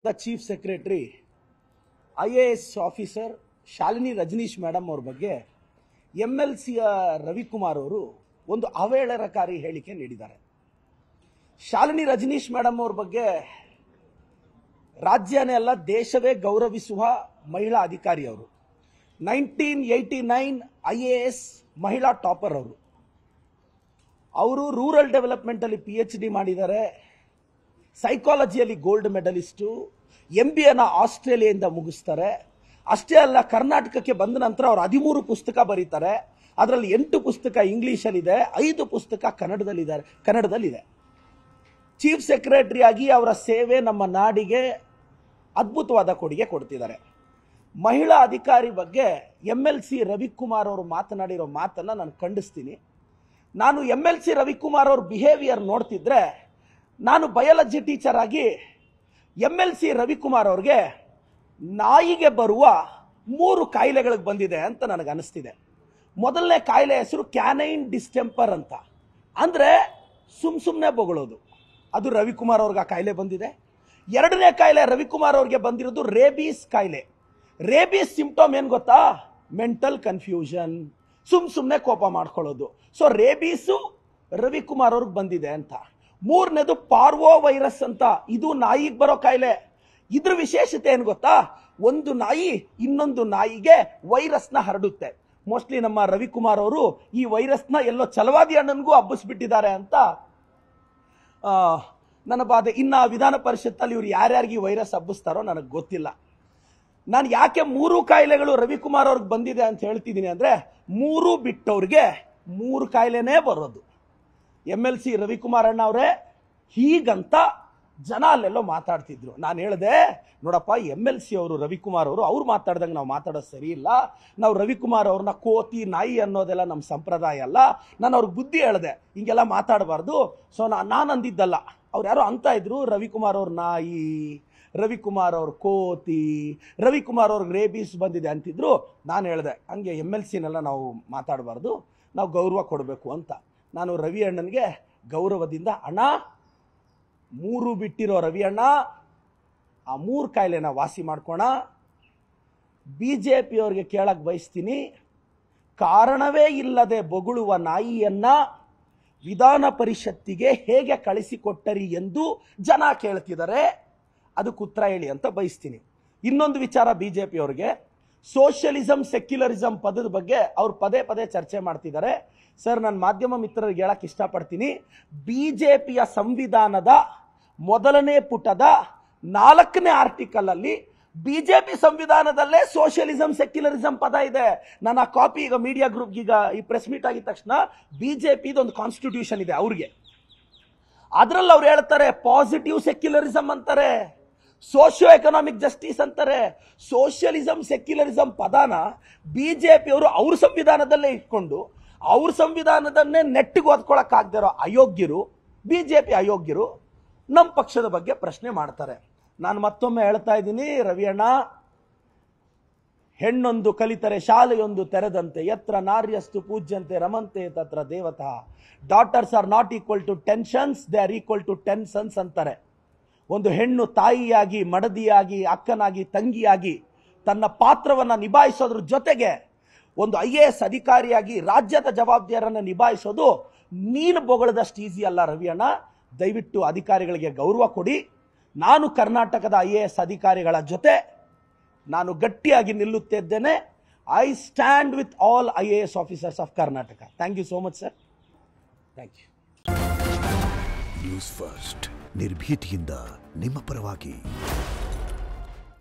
The chief secretary IAS officer Shalini Rajneesh madam ಅವ್ರ ಬಗ್ಗೆ MLCಯ ರವಿಕುಮಾರ್ ಅವರು ಒಂದು ಅವೇಳನಕಾರಿ ಹೇಳಿಕೆ ನೀಡಿದ್ದಾರೆ. ಶಾಲಿನಿ ರಜನೀಶ್ ಮೇಡಮ್ ಅವ್ರ ಬಗ್ಗೆ ರಾಜ್ಯನೇ ಅಲ್ಲ ದೇಶವೇ ಗೌರವಿಸುವ ಮಹಿಳಾ ಅಧಿಕಾರಿ ಅವರು. 1989 IAS ಮಹಿಳಾ ಟಾಪರ್ ಅವರು ರೂರಲ್ ಡೆವಲಪ್ಮೆಂಟ್ ಅಲ್ಲಿ PhD ಮಾಡಿದ್ದಾರೆ. ಸೈಕಾಲಜಿಯಲ್ಲಿ ಗೋಲ್ಡ್ ಮೆಡಲಿಸ್ಟು, MBAನ ಆಸ್ಟ್ರೇಲಿಯಾದಿಂದ ಮುಗಿಸ್ತಾರೆ. ಅಷ್ಟೇ ಅಲ್ಲ, ಕರ್ನಾಟಕಕ್ಕೆ ಬಂದ ನಂತರ ಅವರು 13 ಪುಸ್ತಕ ಬರೀತಾರೆ. ಅದರಲ್ಲಿ 8 ಪುಸ್ತಕ ಇಂಗ್ಲಿಷಲ್ಲಿದೆ, 5 ಪುಸ್ತಕ ಕನ್ನಡದಲ್ಲಿದೆ. ಚೀಫ್ ಸೆಕ್ರೆಟರಿ ಆಗಿ ಅವರ ಸೇವೆ ನಮ್ಮ ನಾಡಿಗೆ ಅದ್ಭುತವಾದ ಕೊಡುಗೆ ಕೊಡ್ತಿದ್ದಾರೆ. ಮಹಿಳಾ ಅಧಿಕಾರಿ ಬಗ್ಗೆ MLC ರವಿಕುಮಾರ್ ಅವರು ಮಾತನಾಡಿರೋ ಮಾತನ್ನ ನಾನು ಖಂಡಿಸ್ತೀನಿ. ನಾನು MLC ರವಿಕುಮಾರ್ ಅವ್ರ ಬಿಹೇವಿಯರ್ ನೋಡ್ತಿದ್ರೆ, ನಾನು ಬಯಾಲಜಿ ಟೀಚರ್ ಆಗಿ MLC ರವಿಕುಮಾರ್ ಅವ್ರಿಗೆ ನಾಯಿಗೆ ಬರುವ 3 ಕಾಯಿಲೆಗಳಿಗೆ ಬಂದಿದೆ ಅಂತ ನನಗೆ ಅನಿಸ್ತಿದೆ. ಮೊದಲನೇ ಕಾಯಿಲೆ ಹೆಸರು ಕ್ಯಾನೈನ್ ಡಿಸ್ಟೆಂಪರ್ ಅಂತ, ಅಂದ್ರೆ ಸುಮ್ಮನೆ ಬೊಗಳೋದು. ಅದು ರವಿಕುಮಾರ್ ಅವ್ರಿಗೆ ಆ ಕಾಯಿಲೆ ಬಂದಿದೆ. ಎರಡನೇ ಕಾಯಿಲೆ ರವಿಕುಮಾರ್ ಅವ್ರಿಗೆ ಬಂದಿರೋದು ರೇಬೀಸ್ ಕಾಯಿಲೆ. ರೇಬೀಸ್ ಸಿಂಪ್ಟಮ್ ಏನ್ ಗೊತ್ತಾ? ಮೆಂಟಲ್ ಕನ್ಫ್ಯೂಷನ್, ಸುಮ್ಮನೆ ಕೋಪ ಮಾಡ್ಕೊಳ್ಳೋದು. ಸೊ ರೇಬೀಸು ರವಿಕುಮಾರ್ ಅವ್ರಿಗೆ ಬಂದಿದೆ ಅಂತ. ಮೂರನೇದು ಪಾರ್ವೋ ವೈರಸ್ ಅಂತ, ಇದು ನಾಯಿಗೆ ಬರೋ ಕಾಯಿಲೆ. ಇದ್ರ ವಿಶೇಷತೆ ಏನ್ ಗೊತ್ತಾ? ಒಂದು ನಾಯಿ ಇನ್ನೊಂದು ನಾಯಿಗೆ ವೈರಸ್ನ ಹರಡುತ್ತೆ. ಮೋಸ್ಟ್ಲಿ ನಮ್ಮ ರವಿಕುಮಾರ್ ಅವರು ಈ ವೈರಸ್ನ ಎಲ್ಲೋ ಛಲವಾದಿ ಅಣ್ಣನಿಗೂ ಹಬ್ಬಿಸ್ಬಿಟ್ಟಿದ್ದಾರೆ ಅಂತ ನನ್ನ ಬಾಧೆ. ಇನ್ನ ವಿಧಾನ ಪರಿಷತ್ತಲ್ಲಿ ಇವ್ರು ಯಾರ್ಯಾರಿಗೆ ವೈರಸ್ ಹಬ್ಬಿಸ್ತಾರೋ ನನಗೆ ಗೊತ್ತಿಲ್ಲ. ನಾನು ಯಾಕೆ 3 ಕಾಯಿಲೆಗಳು ರವಿಕುಮಾರ್ ಅವ್ರಿಗೆ ಬಂದಿದೆ ಅಂತ ಹೇಳ್ತಿದ್ದೀನಿ ಅಂದ್ರೆ, 3 ಬಿಟ್ಟವ್ರಿಗೆ 3 ಕಾಯಿಲೆನೇ ಬರೋದು. MLC ರವಿಕುಮಾರ್ ಅಣ್ಣ ಅವರೇ ಹೀಗಂತ ಜನ ಅಲ್ಲೆಲ್ಲೋ ಮಾತಾಡ್ತಿದ್ರು. ನಾನು ಹೇಳಿದೆ, ನೋಡಪ್ಪ MLC ಅವರು ರವಿಕುಮಾರ್ ಅವರು ಅವ್ರು ಮಾತಾಡ್ದಂಗೆ ನಾವು ಮಾತಾಡೋದು ಸರಿ ಇಲ್ಲ. ನಾವು ರವಿಕುಮಾರ್ ಅವ್ರನ್ನ ಕೋತಿ ನಾಯಿ ಅನ್ನೋದೆಲ್ಲ ನಮ್ಮ ಸಂಪ್ರದಾಯ ಅಲ್ಲ. ನಾನು ಅವ್ರಿಗೆ ಬುದ್ಧಿ ಹೇಳಿದೆ, ಹಿಂಗೆಲ್ಲ ಮಾತಾಡಬಾರ್ದು. ಸೊ ನಾನು ಅಂದಿದ್ದಲ್ಲ, ಅವ್ರು ಯಾರೋ ಅಂತ ಇದ್ರು, ರವಿಕುಮಾರ್ ಅವ್ರ ನಾಯಿ, ರವಿಕುಮಾರ್ ಅವ್ರ ಕೋತಿ, ರವಿಕುಮಾರ್ ಅವ್ರಿಗೆ ರೇಬೀಸ್ ಬಂದಿದೆ ಅಂತಿದ್ರು. ನಾನು ಹೇಳಿದೆ, ಹಂಗೆ MLCನೆಲ್ಲ ನಾವು ಮಾತಾಡಬಾರ್ದು, ನಾವು ಗೌರವ ಕೊಡಬೇಕು ಅಂತ. ನಾನು ರವಿ ಅಣ್ಣನಿಗೆ ಗೌರವದಿಂದ, ಅಣ್ಣ 3 ಬಿಟ್ಟಿರೋ ರವಿ ಅಣ್ಣ, ಆ 3 ಕಾಯಿಲೆನ ವಾಸಿ ಮಾಡ್ಕೋಣ. BJP ಅವ್ರಿಗೆ ಕೇಳಕ್ ಬಯಸ್ತೀನಿ, ಕಾರಣವೇ ಇಲ್ಲದೆ ಬೊಗಳುವ ನಾಯಿಯನ್ನ ವಿಧಾನ ಪರಿಷತ್ತಿಗೆ ಹೇಗೆ ಕಳಿಸಿಕೊಟ್ಟರಿ ಎಂದು ಜನ ಕೇಳ್ತಿದ್ದಾರೆ, ಅದಕ್ಕೆ ಉತ್ತರ ಹೇಳಿ ಅಂತ ಬಯಸ್ತೀನಿ. ಇನ್ನೊಂದು ವಿಚಾರ, BJP ಅವ್ರಿಗೆ ಸೋಷಿಯಲಿಸಂ ಸೆಕ್ಯುಲರಿಸಂ ಪದದ ಬಗ್ಗೆ ಅವ್ರು ಪದೇ ಚರ್ಚೆ ಮಾಡ್ತಿದ್ದಾರೆ. ಸರ್, ನಾನು ಮಾಧ್ಯಮ ಮಿತ್ರರಿಗೆ ಹೇಳಕ್ ಇಷ್ಟಪಡ್ತೀನಿ, BJPಯ ಸಂವಿಧಾನದ ಮೊದಲನೇ ಪುಟದ 4ನೇ ಆರ್ಟಿಕಲ್ ಅಲ್ಲಿ BJP ಸಂವಿಧಾನದಲ್ಲೇ ಸೋಷಿಯಲಿಸಂ ಸೆಕ್ಯುಲರಿಸಂ ಪದ ಇದೆ. ನಾನು ಆ ಕಾಪಿ ಈಗ ಮೀಡಿಯಾ ಗ್ರೂಪ್ ಈಗ ಈ ಪ್ರೆಸ್ ಮೀಟ್ ಆಗಿದ ತಕ್ಷಣ BJPದು ಒಂದು ಕಾನ್ಸ್ಟಿಟ್ಯೂಷನ್ ಇದೆ ಅವ್ರಿಗೆ, ಅದರಲ್ಲಿ ಅವ್ರು ಹೇಳ್ತಾರೆ ಪಾಸಿಟಿವ್ ಸೆಕ್ಯುಲರಿಸಂ ಅಂತಾರೆ, ಸೋಷಿಯೋ ಎಕನಾಮಿಕ್ ಜಸ್ಟಿಸ್ ಅಂತಾರೆ. ಸೋಷಿಯಲಿಸಂ ಸೆಕ್ಯುಲರಿಸಂ ಪದಾನ BJP ಅವರು ಅವ್ರ ಸಂವಿಧಾನದಲ್ಲೇ ಇಟ್ಕೊಂಡು ಅವ್ರ ಸಂವಿಧಾನದನ್ನೇ ನೆಟ್ಟಿಗೆ ಓದ್ಕೊಳಕ್ ಆಗದಿರೋ ಅಯೋಗ್ಯರು, BJP ಅಯೋಗ್ಯರು ನಮ್ಮ ಪಕ್ಷದ ಬಗ್ಗೆ ಪ್ರಶ್ನೆ ಮಾಡ್ತಾರೆ. ನಾನು ಮತ್ತೊಮ್ಮೆ ಹೇಳ್ತಾ ಇದ್ದೀನಿ, ರವಿ ಅಣ್ಣ, ಹೆಣ್ಣೊಂದು ಕಲಿತರೆ ಶಾಲೆಯೊಂದು ತೆರೆದಂತೆ, ಯತ್ರ ನಾರ್ಯಸ್ತು ಪೂಜ್ಯಂತೆ ರಮಂತೆ ತತ್ರ ದೇವತಾ, daughters are not equal to ten sons, they are equal to 10 sons ಅಂತಾರೆ. ಒಂದು ಹೆಣ್ಣು ತಾಯಿಯಾಗಿ, ಮಡದಿಯಾಗಿ, ಅಕ್ಕನಾಗಿ, ತಂಗಿಯಾಗಿ ತನ್ನ ಪಾತ್ರವನ್ನು ನಿಭಾಯಿಸೋದ್ರ ಜೊತೆಗೆ ಒಂದು IAS ಅಧಿಕಾರಿಯಾಗಿ ರಾಜ್ಯದ ಜವಾಬ್ದಾರಿಯನ್ನು ನಿಭಾಯಿಸೋದು ನೀನು ಬೊಗಳದಷ್ಟು ಈಸಿ ಅಲ್ಲ ರವಿ ಅಣ್ಣ. ದಯವಿಟ್ಟು ಅಧಿಕಾರಿಗಳಿಗೆ ಗೌರವ ಕೊಡಿ. ನಾನು ಕರ್ನಾಟಕದ IAS ಅಧಿಕಾರಿಗಳ ಜೊತೆ ನಾನು ಗಟ್ಟಿಯಾಗಿ ನಿಲ್ಲುತ್ತಿದ್ದೇನೆ. I stand with all IAS officers of Karnataka. Thank you so much sir. Thank you. News First, ನಿರ್ಭೀತಿಯಿಂದ ನಿಮ್ಮ ಪರವಾಗಿ.